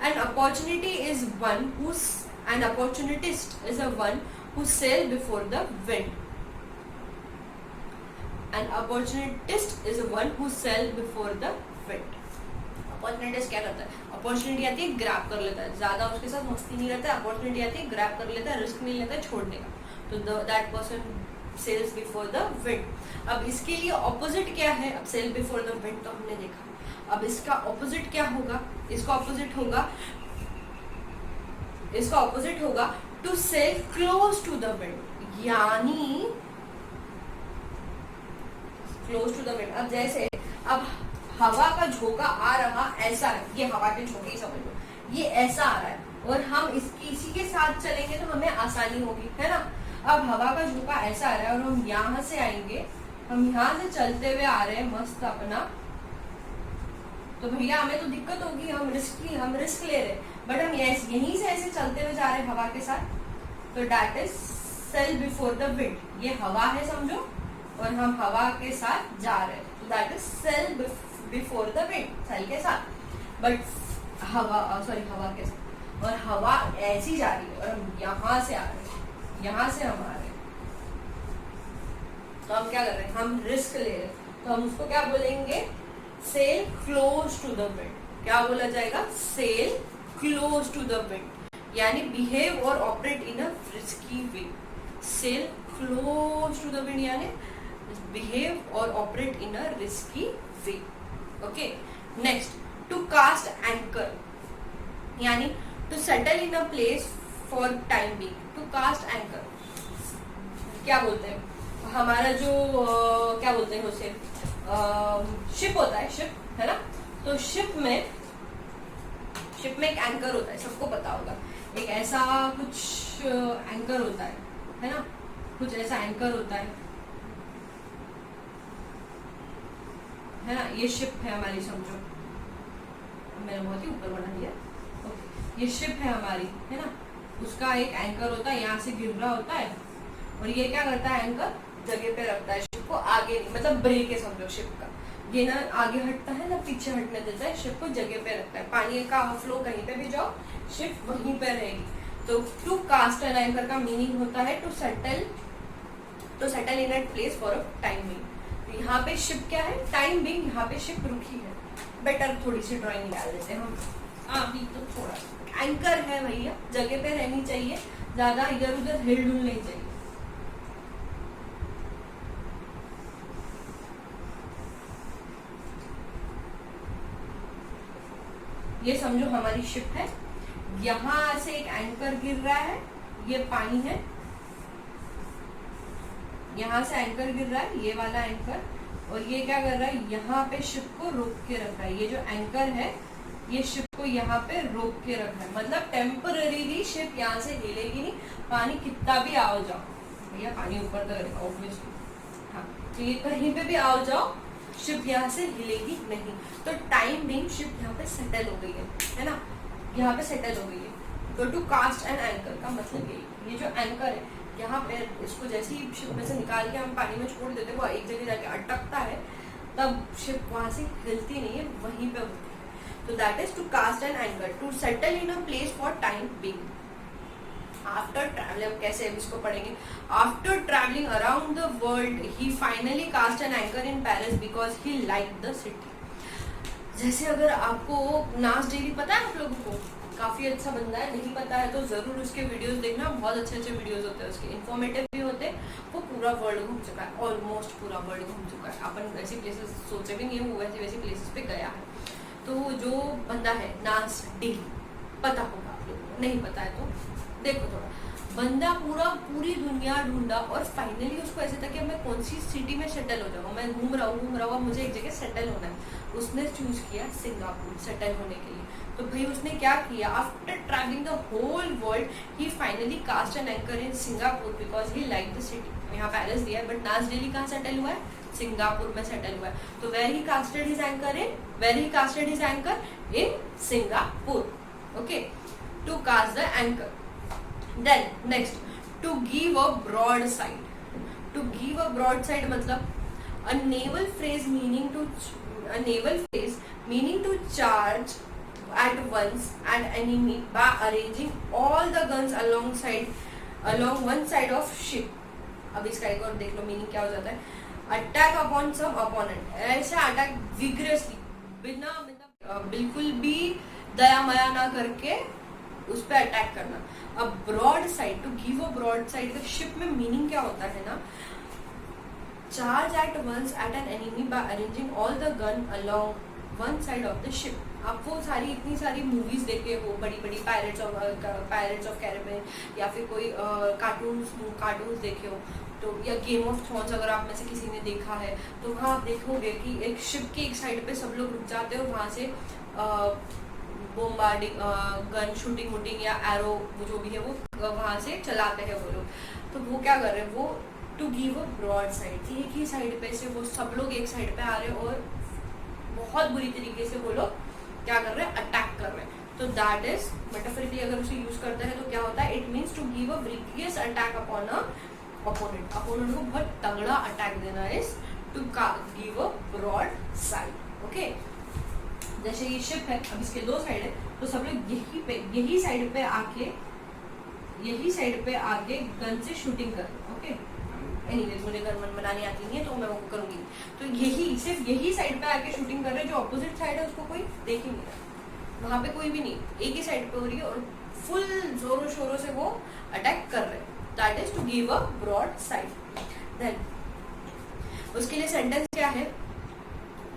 An opportunity is one an opportunist is a one who sail before the wind. An opportunist is a one who sail before the wind. Opportunist क्या करता है, opportunity आती है grab कर लेता है, ज्यादा उसके साथ मस्ती नहीं रहता है, अपॉर्चुनिटी आती है ग्रैब कर लेता है, रिस्क नहीं लेता है छोड़ने का, तो that person sails before the wind. अब इसके लिए ऑपोजिट क्या है, अब सेल बिफोर द विंड तो हमने देखा, अब इसका ऑपोजिट क्या होगा, इसका ऑपोजिट होगा to sail close to the wind, यानी क्लोज टू द विंड। अब जैसे अब हवा का झोंका आ रहा ऐसा है, ये हवा के झोंके ही समझ लो, ये ऐसा आ रहा है और हम इसी के साथ चलेंगे तो हमें आसानी होगी, है ना। अब हवा का झोंका ऐसा आ रहा है और हम यहाँ से आएंगे, हम यहाँ से चलते हुए आ रहे हैं मस्त अपना, तो भैया हमें तो दिक्कत होगी, हम रिस्क ले रहे हैं, बट हम यहीं से ऐसे चलते हुए जा रहे हैं हवा के साथ, तो that is sail before the wind. ये हवा है समझो और हम हवा के साथ जा रहे हैं, तो that is sail before the wind, sail के साथ, बट हवा के साथ, और हवा ऐसी जा रही है और हम यहाँ से आ रहे हैं, यहाँ से हम आ रहे हैं, तो हम क्या कर रहे हैं, हम रिस्क ले रहे हैं, तो हम उसको क्या बोलेंगे, sail close to the wind. क्या बोला जाएगा, sail close to the wind, यानी बिहेव और operate in a risky way. Sail close to the wind यानी बिहेव और operate in a risky way. Okay, next to cast anchor, यानी to settle in a place for time being. To cast anchor क्या बोलते हैं, हमारा जो क्या बोलते हैं उसे, शिप होता है, शिप है ना, तो शिप में एक एंकर होता है, सबको पता होगा, एक ऐसा कुछ एंकर होता है ना, कुछ ऐसा एंकर होता है ना। ये शिप है हमारी, समझो मैंने बहुत ही ऊपर बना दिया। ओके, ये शिप है हमारी, है ना, उसका एक एंकर होता है, यहाँ से गिर रहा होता है और ये क्या करता है, एंकर जगह पे रखता है शिप को को आगे नहीं, मतलब ब्रेक है समझो शिप का, ये ना आगे हटता है ना पीछे हटने देता है, शिप को जगह पे रखता है। पानी का फ्लो कहीं पे भी जाओ शिप वहीं पे रहेगी। तो टू कास्ट एन एंकर का मीनिंग होता है to settle in at place for a time being. यहाँ पे शिप क्या है, टाइम बिंग, यहाँ पे शिप रुकी है। बेटर थोड़ी सी ड्राइंग निकाल देते हैं हम, अभी तो थोड़ा एंकर है भैया, जगह पे रहनी चाहिए, ज्यादा इधर उधर हिल डुल नहीं चाहिए। ये समझो हमारी शिप है, यहां से एक एंकर गिर रहा है, ये पानी है, यहां से एंकर गिर रहा है, ये वाला एंकर, और ये क्या कर रहा है, यहाँ पे शिप को रोक के रख रहा है। ये जो एंकर है ये शिप को यहाँ पे रोक के रख रहा है, मतलब टेम्पररीली शिप यहाँ से हिलेगी नहीं, पानी कितना भी आओ जाओ, भैया पानी ऊपर तक ऑब्वियसली, हाँ, तो ये कहीं पे भी आओ जाओ शिप यहाँ से हिलेगी नहीं। तो टाइम बिंग शिप यहाँ पे सेटल हो गई है ना, यहाँ पे सेटल हो गई है। तो टू कास्ट एन एंकर का मतलब ये जो एंकर है यहाँ पे, इसको जैसे ही शिप में से निकाल के हम पानी में छोड़ देते हैं, वो एक जगह जाके अटकता है, तब शिप वहां से हिलती नहीं है, वहीं पे होती है। तो that is to cast an anchor, to settle in a place for time being. After travelling, कैसे इसको पढ़ेंगे, after travelling around the world he finally cast an anchor in Paris because he like the city. जैसे अगर आपको Nas Daily पता है आप लोगों को, काफी अच्छा बंदा है, नहीं पता है तो जरूर उसके वीडियोस देखना, बहुत अच्छे अच्छे वीडियोस होते हैं उसके, इन्फॉर्मेटिव भी होते हैं। वो पूरा वर्ल्ड घूम चुका है, ऑलमोस्ट पूरा वर्ल्ड घूम चुका है, अपन ऐसी प्लेसेस सोचे भी नहीं है, वो वैसी प्लेसेस पे गया है। तो जो बंदा है नाज डेली, पता होगा आप लोगों को, नहीं पता है तो देखो थोड़ा, बंदा पूरी दुनिया ढूंढा और फाइनली उसको ऐसे था कि मैं कौन सी सिटी में सेटल हो जाऊँ, मैं घूम रहा हूँ, मुझे एक जगह सेटल होना है। उसने चूज किया सिंगापुर सेटल होने के लिए। तो भाई उसने क्या किया, after travelling the whole world he finally cast an anchor in Singapore because he like the city. यहाँ पेरिस दिया है, बट नाज डेली कहाँ सेटल हुआ है, सिंगापुर में सेटल हुआ है। तो where he casted his anchor in Singapore. Okay, to cast the anchor. Then next, to give a broadside. To give a broadside मतलब a naval phrase meaning to charge at once an enemy by arranging all the guns along one side of ship. अब इसका एक और देख लो meaning क्या हो जाता है, अटैक अपॉन सम अपोनेंट, ऐसा अटैक विग्रेसली, बिना मतलब बिल्कुल भी दया मया ना करके उस पर अटैक करना। अब broadside, to give a broadside, ship में मीनिंग क्या होता है ना, charge at once at an enemy by arranging all the gun along one side of the ship. आप वो सारी इतनी सारी मूवीज देखे हो, बड़ी बड़ी पायरेट्स ऑफ कैरिबियन, या फिर कोई कार्टून्स देखे हो तो, या गेम ऑफ थ्रोन्स अगर आप में से किसी ने देखा है तो वहाँ आप देखोगे कि एक शिप की एक साइड पे सब लोग रुक जाते हो, वहाँ से बोम्बार्डिंग गन शूटिंग वूटिंग या एरो जो भी है वो वहां से चलाते हैं वो लोग। तो वो क्या कर रहे हैं, वो to give a broadside, एक ही साइड पे से वो सब लोग एक साइड पे आ रहे हैं और बहुत बुरी तरीके से वो लोग क्या कर रहे हैं, अटैक कर रहे हैं। तो दैट इज मेटाफोरिकली अगर उसे यूज करते हैं तो क्या होता है, it means to give a vigorous attack upon a opponent को बहुत तगड़ा अटैक देना is to give a broadside. Okay, जैसे ये शिप है, अब इसके दो साइड है, तो सब लोग यही साइड पे आके गन से शूटिंग कर रहे हैं। ओके, एनीवेज मुझे गन बनानी आती नहीं है तो मैं वो करूंगी। तो सिर्फ यही साइड पे आके शूटिंग कर रहे हैं, जो अपोजिट साइड है उसको कोई देख ही नहीं रहा, वहां पे कोई भी नहीं, एक ही साइड पे हो रही है और फुल जोरों शोरों से वो अटैक कर रहे हैं। That is to give a broadside. Then उसके लिए सेंटेंस क्या है,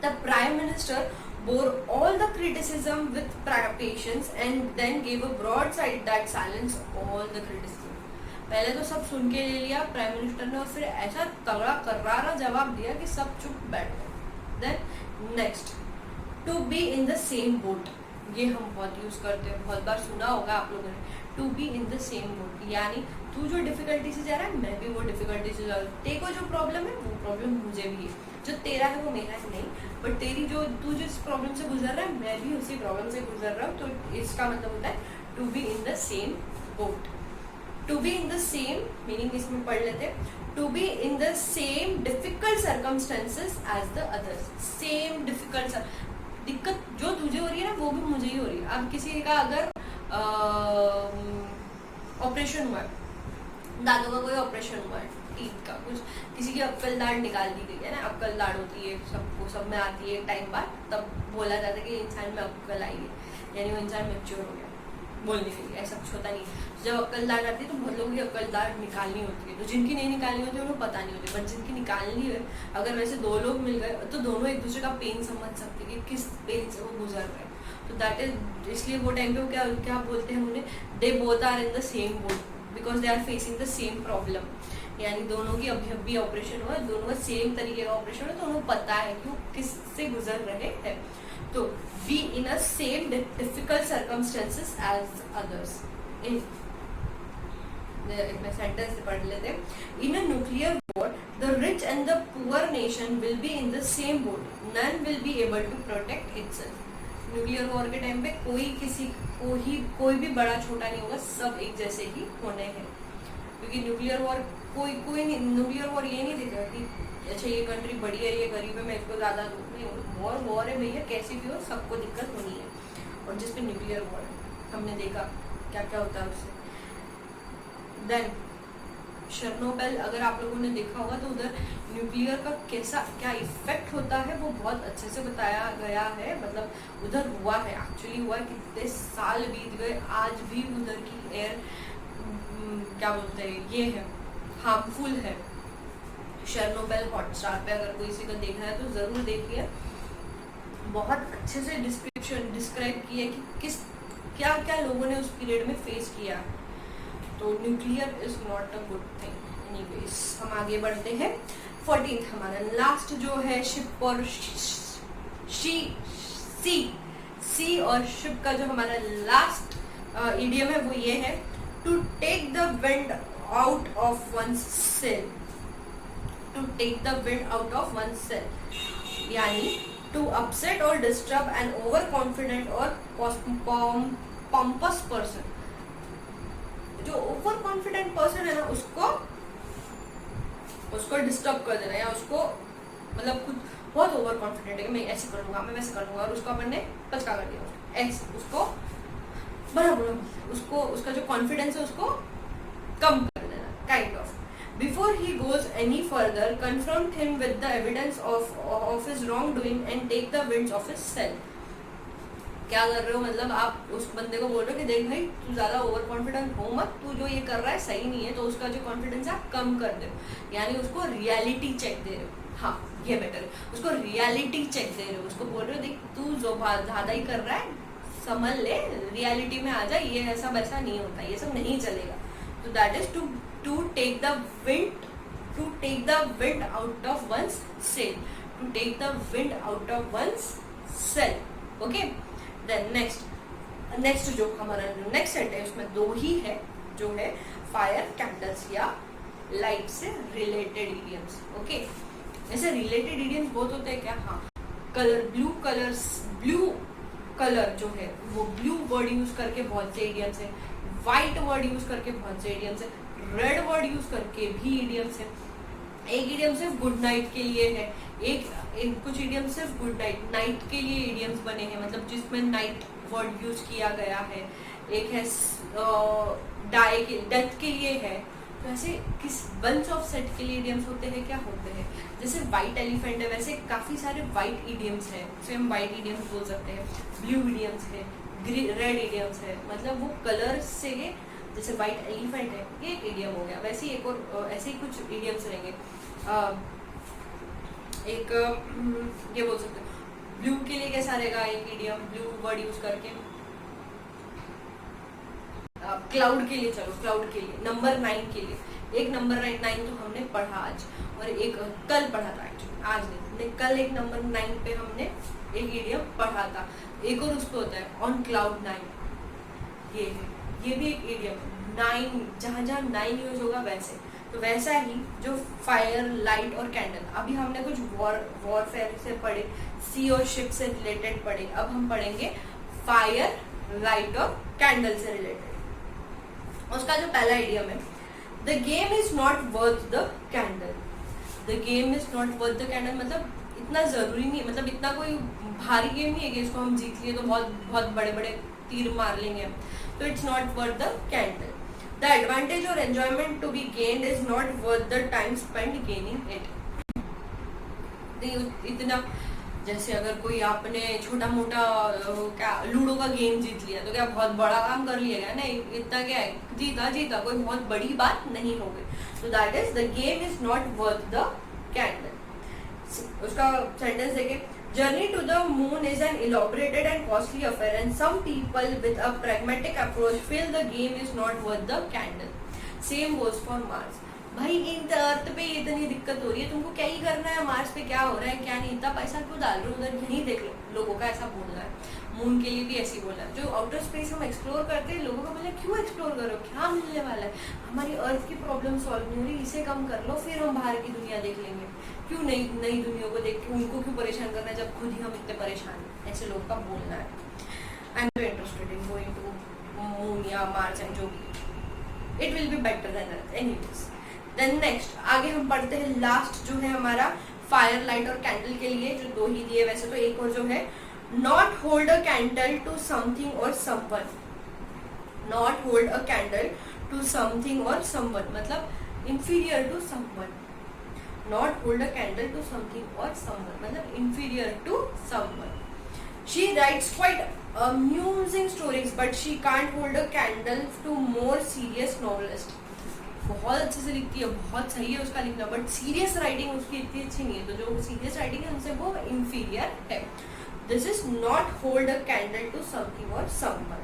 the prime minister bore all the criticism with patience and then gave a broadside that silenced all the criticism. पहले तो सब सुन के ले लिया प्राइम मिनिस्टर ने और फिर ऐसा तगड़ा करारा जवाब दिया कि सब चुप बैठ गए। Then next, to be in the same boat, ये हम बहुत यूज करते हैं, बहुत बार सुना होगा आप लोगों ने, to be in the same boat, यानी तू जो डिफिकल्टी से जा रहा है मैं भी वो डिफिकल्टी से जा रहा हूँ, तेरे को जो प्रॉब्लम है वो प्रॉब्लम मुझे भी है, जो तेरा है वो मेरा है नहीं, बट तू जिस प्रॉब्लम से गुजर रहा है मैं भी उसी प्रॉब्लम से गुजर रहा हूँ। तो इसका मतलब होता है to be in the same boat. To be in the same, meaning इसमें पढ़ लेते, to be in the same difficult circumstances as the others. Same difficult दिक्कत जो तुझे हो रही है ना वो भी मुझे ही हो रही है। अब किसी का अगर ऑपरेशन हुआ है, दांतों का कोई ऑपरेशन हुआ है, टीथ का कुछ, किसी की अक्कल दाढ़ निकाल दी गई है ना, अक्कल दाढ़ होती है सबको, सब में आती है टाइम बाद, तब बोला जाता है कि इंसान में अक्कल आई है, यानी वो इंसान मैच्योर हो गया बोलने के लिए। ऐसा कुछ होता नहीं। जब अक्ल दाढ़ आती है तो बहुत लोगों की अक्ल दाढ़ निकालनी होती है, तो जिनकी नहीं निकालनी होती है उन्हें पता नहीं होती, बट जिनकी निकालनी है, अगर वैसे दो लोग मिल गए तो दोनों एक दूसरे का पेन समझ सकते हैं कि किस पेन से वो गुजर रहे हैं। तो दैट इज, इसलिए वो टाइम पे वो क्या बोलते हैं उन्हें, they both are in the same boat because they are facing the same problem. यानी दोनों की अभी अभी ऑपरेशन हुआ, दोनों का सेम तरीके का ऑपरेशन हुआ, तो उन्हें पता है कि वो किससे गुजर रहे हैं। तो be in a same difficult circumstances as others. मैं सेंटेंस पढ़ लेते हैं। In a nuclear war the rich and the poor nation will be in the same boat, none will be able to protect itself. Nuclear war के time पे कोई भी बड़ा छोटा नहीं होगा, सब एक जैसे ही होने हैं, क्योंकि न्यूक्लियर वॉर कोई नहीं, न्यूक्लियर वॉर ये नहीं देगा कि अच्छा ये कंट्री बड़ी है, ये गरीब है, मैं इसको ज्यादा दूँ, नहीं, वॉर है भैया, कैसी भी हो सबको दिक्कत होनी है। और जिसपे न्यूक्लियर वॉर है हमने देखा क्या क्या होता है उससे। देन शर्नोबिल, अगर आप लोगों ने देखा होगा तो उधर न्यूक्लियर का क्या इफेक्ट होता है वो बहुत अच्छे से बताया गया है। मतलब उधर हुआ है, एक्चुअली हुआ है, कितने साल बीत गए, आज भी उधर की एयर क्या बोलते हैं, ये है हार्मफुल है। शर्नोबिल हॉटस्टार पे अगर कोई को देखना है तो जरूर देखिए, बहुत अच्छे से डिस्क्राइब किया है कि क्या क्या लोगों ने उस पीरियड में फेस किया। तो nuclear is not a good thing. Anyways हम आगे बढ़ते हैं। 14th हमारा लास्ट जो है शिप और सी और शिप का जो हमारा लास्ट इडियम है वो ये है, to take the wind out of one's sail. To take the wind out of one's sail यानी टू अपसेट और डिस्टर्ब एन ओवर कॉन्फिडेंट और पॉम्पस पर्सन। जो ओवर कॉन्फिडेंट पर्सन है ना उसको डिस्टर्ब कर देना, या उसको मतलब कुछ बहुत ओवर कॉन्फिडेंट है कि मैं ऐसे कर लूंगा, मैं वैसे कर लूंगा, और उसको अपन ने पचका कर दिया, ऐसे उसको बराबर उसको उसका जो कॉन्फिडेंस है उसको कम कर देना, kind of. Before he goes any further confront him with the evidence of his wrongdoing and take the winds of his self. क्या कर रहे हो, मतलब आप उस बंदे को बोल रहे हो कि देख भाई तू ज्यादा ओवर कॉन्फिडेंट हो मत, तू जो ये कर रहा है सही नहीं है, तो उसका जो कॉन्फिडेंस है आप कम कर दो, यानी उसको रियलिटी चेक दे रहे हो। हाँ ये बेटर है, उसको रियलिटी चेक दे रहे हो, उसको बोल रहे हो देख तू जो ज्यादा ही कर रहा है, समझ ले, रियलिटी में आ जा, ये ऐसा वैसा नहीं होता, ये सब नहीं चलेगा। तो that is to take the wind out of one's sail, to take the wind out of one's sail. Okay, then next जो हमारा नेक्स्ट सेट है उसमें दो ही है, जो है फायर, कैंडल्स या लाइट से रिलेटेड इडियम्स। ओके, ऐसे रिलेटेड इडियम्स बहुत होते हैं क्या, हाँ, ब्लू कलर जो है वो ब्लू वर्ड यूज करके बहुत से इडियम्स है, व्हाइट वर्ड यूज करके बहुत से इडियम्स है, रेड वर्ड यूज करके भी इडियम्स है। एक इडियम सिर्फ गुड नाइट के लिए है, एक कुछ इडियम सिर्फ गुड नाइट के लिए इडियम्स बने हैं, मतलब जिसमें नाइट वर्ड यूज किया गया है। एक है डेथ के लिए है। तो ऐसे किस बंच ऑफ सेट के लिए इडियम्स होते हैं, क्या होते हैं, जैसे व्हाइट एलिफेंट है, वैसे काफी सारे व्हाइट इडियम्स है, उसे हम व्हाइट इडियम्स बोल सकते हैं। ब्लू इडियम्स है, रेड इडियम्स है, मतलब वो कलर से, जैसे व्हाइट एलिफेंट है ये एक इडियम हो गया, वैसे ही एक और ऐसे ही कुछ इडियम्स रहेंगे। एक ये बोल सकते हैं ब्लू के लिए कैसा रहेगा एक इडियम, ब्लू वर्ड यूज करके। क्लाउड के लिए, चलो क्लाउड के लिए, नंबर 9 के लिए, एक नंबर 9 तो हमने पढ़ा आज, और एक कल पढ़ा था, एक्चुअली आज नहीं, कल एक नंबर 9 पे हमने एक इडियम पढ़ा था। एक और उस पे होता है ऑन क्लाउड 9, ये भी एक इडियम, 9 जहाँ 9 यूज होगा वैसे। तो वैसा ही जो फायर, लाइट और कैंडल, अभी हमने कुछ वॉरफेयर से पढ़े, सी और शिप से रिलेटेड पढ़े, अब हम पढ़ेंगे फायर, लाइट और कैंडल से रिलेटेड। उसका जो पहला इडियम है, the game is not worth the candle. The game is not worth the candle मतलब इतना जरूरी नहीं, मतलब इतना कोई भारी गेम नहीं है कि इसको हम जीत लिए तो बहुत बहुत बड़े बड़े तीर मार लेंगे, तो it's not worth the candle. The advantage और enjoyment to be gained is not worth the time spend gaining it. इतना जैसे अगर कोई आपने छोटा मोटा क्या लूडो का गेम जीत लिया तो क्या बहुत बड़ा काम कर लिया क्या? नहीं, इतना क्या है, जीता जीता, कोई बहुत बड़ी बात नहीं हो गई। तो that is the game is not worth the candle. उसका सेंटेंस देखिए, journey to the moon is an elaborated and costly affair and some people with a pragmatic approach feel the game is not worth the candle. Same goes for Mars. भाई in अर्थ पे इतनी दिक्कत हो रही है, तुमको क्या ही करना है, मार्स पे क्या हो रहा है क्या नहीं, इतना पैसा क्यों डाल रहे हो उधर, यहीं देख लो। लोगों का ऐसा बोलना है। मून के लिए भी ऐसी बोलना है। जो आउटर स्पेस हम एक्सप्लोर करते हैं, लोगों का बोला क्यों एक्सप्लोर करो, क्या मिलने वाला है, हमारी अर्थ की प्रॉब्लम सॉल्व नहीं हो रही, इसे कम कर लो, फिर हम बाहर की दुनिया देख लेंगे। क्यों नई नई दुनिया को देख के उनको क्यों परेशान करना है जब खुद ही हम इतने परेशान हैं। ऐसे लोग का बोलना है। I am interested in going to moon या मार्स एंड जो भी, it will be better than earth anyways. Then next आगे हम पढ़ते हैं लास्ट जो है हमारा फायर लाइट और कैंडल के लिए, जो दो ही दिए वैसे तो एक और जो है, not hold a candle to something और someone. Not hold a candle to something और समवन मतलब inferior to someone. Not hold a candle to something और समवन मतलब inferior to someone. She writes quite amusing stories, but she can't hold a candle to more serious novelists. बहुत अच्छे से लिखती है, बहुत सही है उसका लिखना, बट सीरियस राइटिंग उसकी इतनी अच्छी नहीं है, तो जो सीरियस राइटिंग है उनसे वो इंफीरियर है। This is not hold a candle to something और समवन।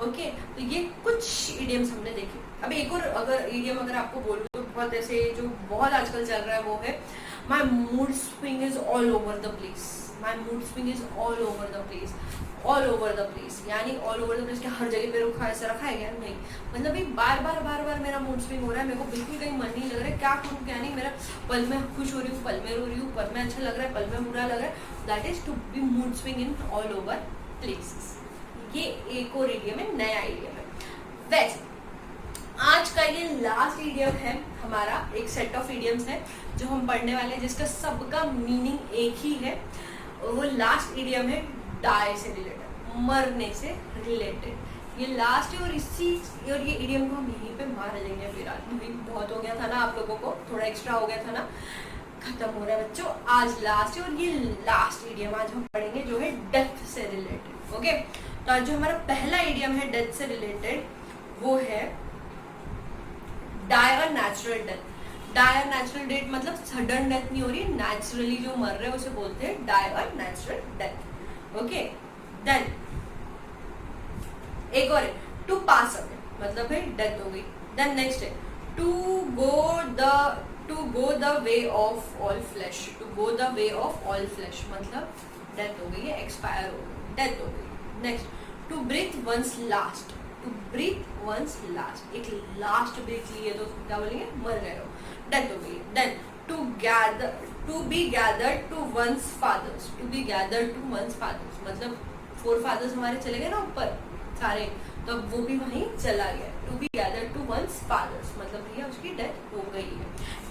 ओके, तो ये कुछ इडियम्स हमने देखे। अब एक और अगर इडियम अगर आपको बोलूँ तो बहुत ऐसे जो बहुत आजकल चल रहा है वो है, my mood swing is all over the place. My mood swing is all over the place. All over the place यानी ऑल ओवर द प्लेस क्या हर जगह पे रखा ऐसा रखा है क्या? नहीं, मतलब एक बार बार मेरा मूड स्विंग हो रहा है, मेरे को बिल्कुल कहीं मन नहीं लग रहा है, क्या करूँ क्या नहीं, मेरा पल में खुश हो रही हूँ, पल में रो रही हूँ, पल में अच्छा लग रहा है, पल में बुरा लग रहा है। That is to be mood swing in all over places. ये एक और इडियम है, नया इडियम है। वैसे आज का ये लास्ट इडियम है हमारा, एक सेट ऑफ इडियम्स है जो हम पढ़ने वाले हैं, जिसका सबका मीनिंग एक ही है। वो लास्ट इडियम है डाई से रिलेटेड, मरने से रिलेटेड। ये लास्ट है और ये इडियम को हम यहीं पे मार देंगे फिलहाल। बहुत हो गया था ना, आप लोगों को थोड़ा एक्स्ट्रा हो गया था ना, खत्म हो रहा है बच्चों। आज लास्ट है और ये लास्ट इडियम आज हम पढ़ेंगे जो है डेथ से रिलेटेड। ओके, तो आज जो हमारा पहला इडियम है डेथ से रिलेटेड वो है die a natural death. Die a natural death मतलब सडन डेथ नहीं हो रही, नेचुरली जो मर रहे हैं उसे बोलते हैं die a natural death. Okay, then एक और है टू पास अवे मतलब है डेथ हो गई। देन नेक्स्ट है to go the way of all flesh. To go the way of all flesh मतलब डेथ हो गई है, एक्सपायर हो गई, डेथ हो गई। Next to breathe one's last. To breathe one's last, एक लास्ट ब्रीथ लिए तो क्या बोलेंगे, मर गए हो, डेथ हो गई। Then to be gathered to one's fathers. To be gathered to one's fathers मतलब फोर फादर्स हमारे चले गए ना ऊपर सारे, तो अब वो भी वहीं चला गया। To be gathered to one's fathers मतलब भैया उसकी डेथ हो गई है।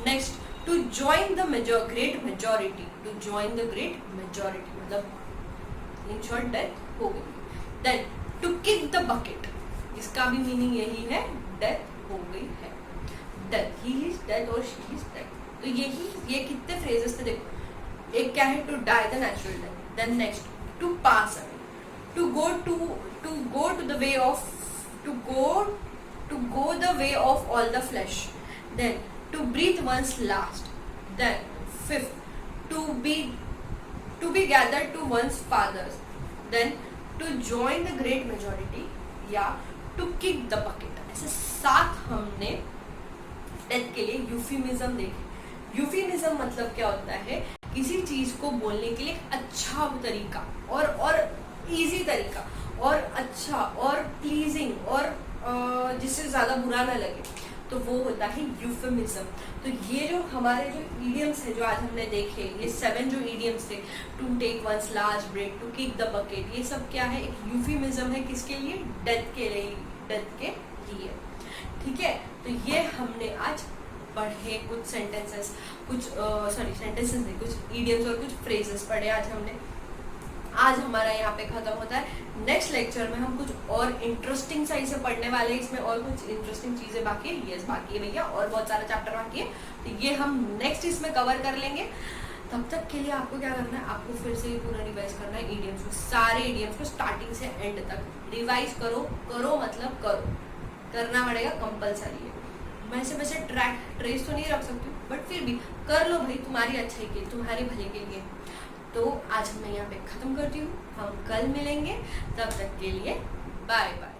Next to join the great majority. To join the great majority मतलब इन शॉर्ट डेथ हो गई। Then to kick the bucket, इसका भी मीनिंग यही है, डेथ हो गई है। डेथ, ही इज डेथ और शी इज डेथ। तो ये कितने फ्रेजेस थे देखो। एक क्या है to die the natural death. Then next to pass away, to go the way of all the flesh. Then to breathe one's last. Then fifth to be gathered to one's fathers. Then to join the great majority या to kick the bucket. ऐसे 7 हमने death के लिए यूफिमिज्म देखे। यूफिमिज्म मतलब क्या होता है, किसी चीज को बोलने के लिए अच्छा तरीका और इजी तरीका और अच्छा और प्लीजिंग और जिससे ज्यादा बुरा ना लगे, तो वो होता है यूफिमिज्म। तो ये जो हमारे जो इडियम्स है जो आज हमने देखे, ये 7 जो इडियम्स थे, to take one's last break, to kick the bucket, ये सब क्या है, एक यूफिमिज्म है किसके लिए, डेथ के लिए। डेथ के लिए। ठीक है, तो ये हमने आज पढ़े कुछ सेंटेंसेस, सेंटेंसेस नहीं, कुछ इडियम्स और कुछ फ्रेजेस पढ़े आज हमने। आज हमारा यहाँ पे खत्म होता है। नेक्स्ट लेक्चर में हम कुछ और इंटरेस्टिंग सा इसे पढ़ने वाले हैं, इसमें और कुछ इंटरेस्टिंग चीजें बाकी है, यस बाकी है भैया, और बहुत सारा चैप्टर बाकी है, तो ये हम नेक्स्ट इसमें कवर कर लेंगे। तब तक के लिए आपको क्या करना है, आपको फिर से पूरा रिवाइज करना है इडियम्स को, सारे इडियम्स को स्टार्टिंग से एंड तक रिवाइज करो मतलब करो, करना पड़ेगा, कंपलसरी है। वैसे ट्रेस तो नहीं रख सकती, बट फिर भी कर लो भाई, तुम्हारी अच्छाई के, तुम्हारे भले के लिए। तो आज मैं यहाँ पे खत्म करती हूँ, हम कल मिलेंगे, तब तक के लिए बाय बाय।